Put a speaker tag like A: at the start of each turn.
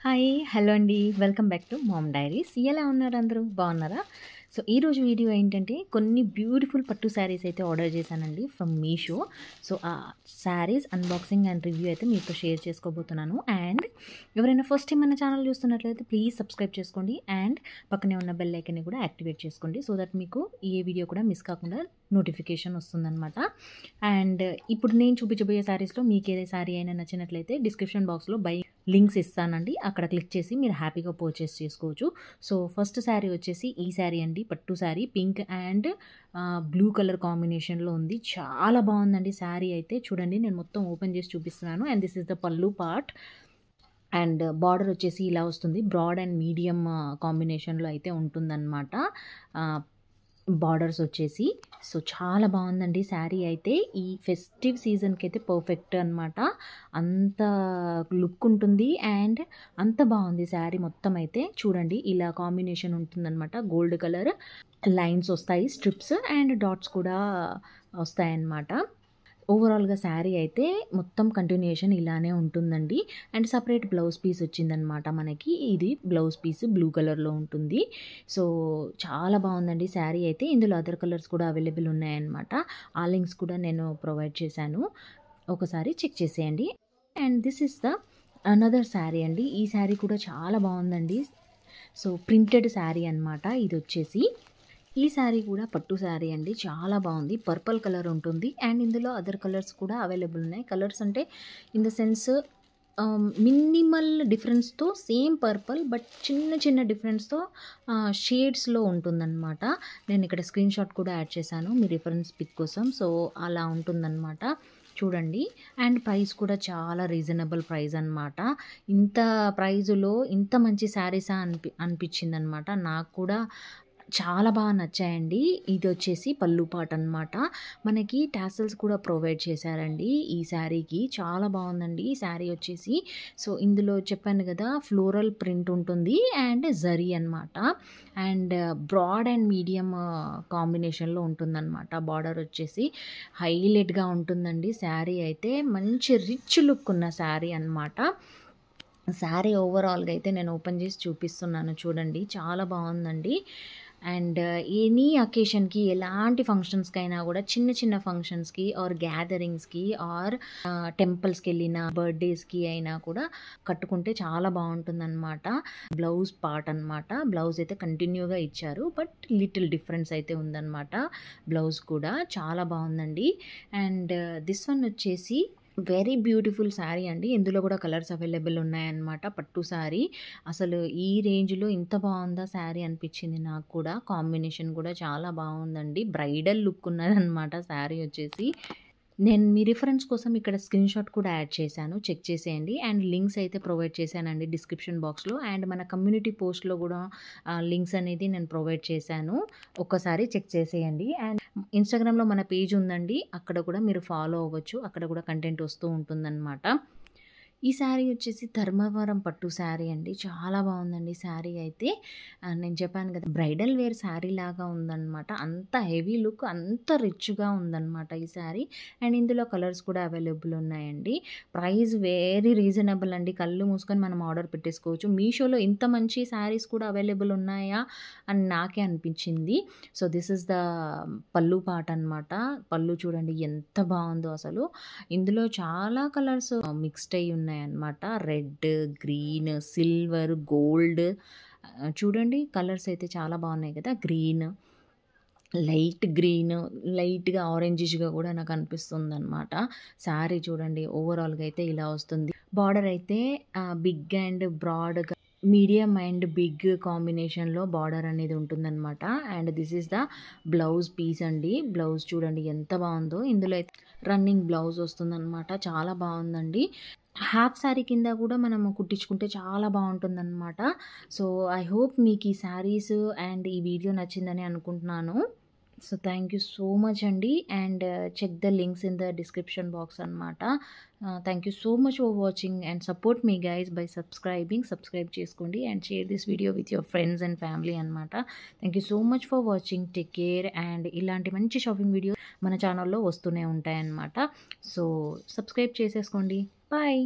A: Hi! Hello అండి. Welcome back to mom diaries. ఎలా ఉన్నారు అందరూ? బాగున్నారా? సో, ఈరోజు వీడియో ఏంటంటే కొన్ని బ్యూటిఫుల్ పట్టు శారీస్ అయితే ఆర్డర్ చేశానండి ఫ్రమ్ మీషో. సో, ఆ శారీస్ అన్బాక్సింగ్ అండ్ రివ్యూ అయితే మీతో షేర్ చేసుకోబోతున్నాను. అండ్ ఎవరైనా ఫస్ట్ టైం మన ఛానల్ చూస్తున్నట్లయితే ప్లీజ్ సబ్స్క్రైబ్ చేసుకోండి. అండ్ పక్కనే ఉన్న బెల్ ఐకాన్ని కూడా యాక్టివేట్ చేసుకోండి. సో దట్ మీకు ఏ వీడియో కూడా మిస్ కాకుండా నోటిఫికేషన్ వస్తుందన్నమాట. అండ్ ఇప్పుడు నేను చూపించబోయే శారీస్లో మీకు ఏదే శారీ అయినా నచ్చినట్లయితే డిస్క్రిప్షన్ బాక్స్లో బై లింక్స్ ఇస్తానండి. అక్కడ క్లిక్ చేసి మీరు హ్యాపీగా పర్చేస్ చేసుకోవచ్చు. సో ఫస్ట్ శారీ వచ్చేసి ఈ శారీ అండి, పట్టు sari pink and blue colour కాంబినేషన్లో ఉంది. చాలా బాగుందండి శారీ అయితే. చూడండి, నేను మొత్తం ఓపెన్ చేసి చూపిస్తున్నాను. అండ్ దిస్ ఇస్ ద పల్లు పార్ట్. అండ్ బార్డర్ వచ్చేసి ఇలా వస్తుంది. బ్రాడ్ అండ్ మీడియం కాంబినేషన్లో అయితే ఉంటుందన్నమాట బార్డర్స్ వచ్చేసి. సో చాలా బాగుందండి శారీ అయితే. ఈ ఫెస్టివ్ సీజన్కి అయితే పర్ఫెక్ట్ అనమాట. అంత లుక్ ఉంటుంది అండ్ అంత బాగుంది శారీ మొత్తం అయితే. చూడండి, ఇలా కాంబినేషన్ ఉంటుందన్నమాట. గోల్డ్ కలర్ లైన్స్ వస్తాయి, స్ట్రిప్స్ అండ్ డాట్స్ కూడా వస్తాయన్నమాట. ఓవరాల్గా శారీ అయితే మొత్తం కంటిన్యూషన్ ఇలానే ఉంటుందండి. అండ్ సపరేట్ బ్లౌజ్ పీస్ వచ్చిందనమాట మనకి. ఇది బ్లౌజ్ పీస్ బ్లూ కలర్లో ఉంటుంది. సో చాలా బాగుందండి శారీ అయితే. ఇందులో అదర్ కలర్స్ కూడా అవైలబుల్ ఉన్నాయన్నమాట. ఆ లింక్స్ కూడా నేను ప్రొవైడ్ చేశాను, ఒకసారి చెక్ చేసేయండి. And this is the another sari అండి. ఈ శారీ కూడా చాలా బాగుందండి. సో ప్రింటెడ్ శారీ అనమాట ఇది వచ్చేసి. ఈ శారీ కూడా పట్టు శారీ అండి, చాలా బాగుంది. పర్పుల్ కలర్ ఉంటుంది అండ్ ఇందులో అదర్ కలర్స్ కూడా అవైలబుల్ ఉన్నాయి. కలర్స్ అంటే ఇన్ ద సెన్స్ మినిమల్ డిఫరెన్స్తో సేమ్ పర్పుల్, బట్ చిన్న చిన్న డిఫరెన్స్తో షేడ్స్లో ఉంటుందన్నమాట. నేను ఇక్కడ స్క్రీన్ షాట్ కూడా యాడ్ చేశాను మీ రిఫరెన్స్ పిక్ కోసం. సో అలా ఉంటుందన్నమాట. చూడండి, అండ్ ప్రైస్ కూడా చాలా రీజనబుల్ ప్రైస్ అనమాట. ఇంత ప్రైజులో ఇంత మంచి శారీసా అనిపించింది అనమాట. నాకు కూడా చాలా బాగా నచ్చాయండి. ఇది వచ్చేసి పళ్ళు పాట్ అనమాట. మనకి టాసల్స్ కూడా ప్రొవైడ్ చేశారండి ఈ శారీకి. చాలా బాగుందండి ఈ శారీ వచ్చేసి. సో ఇందులో చెప్పాను కదా, ఫ్లోరల్ ప్రింట్ ఉంటుంది అండ్ జరీ అనమాట. అండ్ బ్రాడ్ అండ్ మీడియం కాంబినేషన్లో ఉంటుందన్నమాట. బార్డర్ వచ్చేసి హైలైట్గా ఉంటుందండి శారీ అయితే. మంచి రిచ్ లుక్ ఉన్న శారీ అనమాట. శారీ ఓవరాల్గా అయితే నేను ఓపెన్ చేసి చూపిస్తున్నాను, చూడండి, చాలా బాగుందండి. అండ్ ఎనీ అకేషన్కి, ఎలాంటి ఫంక్షన్స్కి అయినా కూడా, చిన్న చిన్న ఫంక్షన్స్కి ఆర్ గ్యాదరింగ్స్కి ఆర్ టెంపుల్స్కి వెళ్ళిన బర్త్డేస్కి అయినా కూడా కట్టుకుంటే చాలా బాగుంటుందన్నమాట. బ్లౌజ్ పార్ట్ అనమాట. బ్లౌజ్ అయితే కంటిన్యూగా ఇచ్చారు, బట్ లిటిల్ డిఫరెన్స్ అయితే ఉందన్నమాట. బ్లౌజ్ కూడా చాలా బాగుందండి. అండ్ దిస్ వన్ వచ్చేసి వెరీ బ్యూటిఫుల్ శారీ అండి. ఇందులో కూడా కలర్స్ అవైలబుల్ ఉన్నాయన్నమాట. పట్టు శారీ అసలు ఈ రేంజ్లో ఇంత బాగుందా శారీ అనిపించింది నాకు కూడా. కాంబినేషన్ కూడా చాలా బాగుందండి. బ్రైడల్ లుక్ ఉన్నదన్నమాట శారీ వచ్చేసి. నేను మీ రిఫరెన్స్ కోసం ఇక్కడ స్క్రీన్ షాట్ కూడా యాడ్ చేశాను, చెక్ చేసేయండి. అండ్ లింక్స్ అయితే ప్రొవైడ్ చేశానండి డిస్క్రిప్షన్ బాక్స్లో. అండ్ మన కమ్యూనిటీ పోస్ట్లో కూడా లింక్స్ అనేది నేను ప్రొవైడ్ చేశాను, ఒక్కసారి చెక్ చేసేయండి. అండ్ ఇన్స్టాగ్రామ్లో మన పేజ్ ఉందండి, అక్కడ కూడా మీరు ఫాలో అవ్వచ్చు. అక్కడ కూడా కంటెంట్ వస్తూ ఉంటుందన్నమాట. ఈ శారీ వచ్చేసి ధర్మవరం పట్టు శారీ అండి. చాలా బాగుందండి శారీ అయితే. నేను చెప్పాను కదా, బ్రైడల్ వేర్ శారీ లాగా ఉందన్నమాట. అంత హెవీ లుక్, అంత రిచ్గా ఉందన్నమాట ఈ శారీ. అండ్ ఇందులో కలర్స్ కూడా అవైలబుల్ ఉన్నాయండి. ప్రైస్ వెరీ రీజనబుల్ అండి. కళ్ళు మూసుకొని మనం ఆర్డర్ పెట్టేసుకోవచ్చు. మీషోలో ఇంత మంచి శారీస్ కూడా అవైలబుల్ ఉన్నాయా అని నాకే అనిపించింది. సో దిస్ ఇస్ ద పళ్ళు పార్ట్ అనమాట. పళ్ళు చూడండి ఎంత బాగుందో అసలు. ఇందులో చాలా కలర్స్ మిక్స్డ్ అయ్యి ఉన్నాయి అన్నమాట. Red, green, silver, gold. చూడండి, కలర్స్ అయితే చాలా బాగున్నాయి కదా. గ్రీన్, లైట్ గ్రీన్, లైట్గా ఆరెంజిష్గా కూడా నాకు అనిపిస్తుంది అనమాట. శారీ చూడండి, ఓవరాల్గా అయితే ఇలా వస్తుంది. బార్డర్ అయితే బిగ్ అండ్ బ్రాడ్గా, మీడియం అండ్ బిగ్ కాంబినేషన్లో బార్డర్ అనేది ఉంటుందన్నమాట. And this is the blouse piece అండి. బ్లౌజ్ చూడండి ఎంత బాగుందో. ఇందులో అయితే రన్నింగ్ బ్లౌజ్ వస్తుందన్నమాట. చాలా బాగుందండి. హాఫ్ శారీ కింద కూడా మనము కుట్టించుకుంటే చాలా బాగుంటుందన్నమాట. సో ఐ హోప్ మీకు ఈ శారీస్ అండ్ ఈ వీడియో నచ్చిందని అనుకుంటున్నాను. So thank you so much అండి. And check the links in the description box అనమాట. Thank you so much for watching and support me guys by subscribe చేసుకోండి and share this video with your friends and family అనమాట. Thank you so much for watching. Take care. And ఇలాంటి మంచి shopping video మన ఛానల్లో వస్తూనే ఉంటాయన్నమాట. So subscribe చేసేసుకోండి. Bye.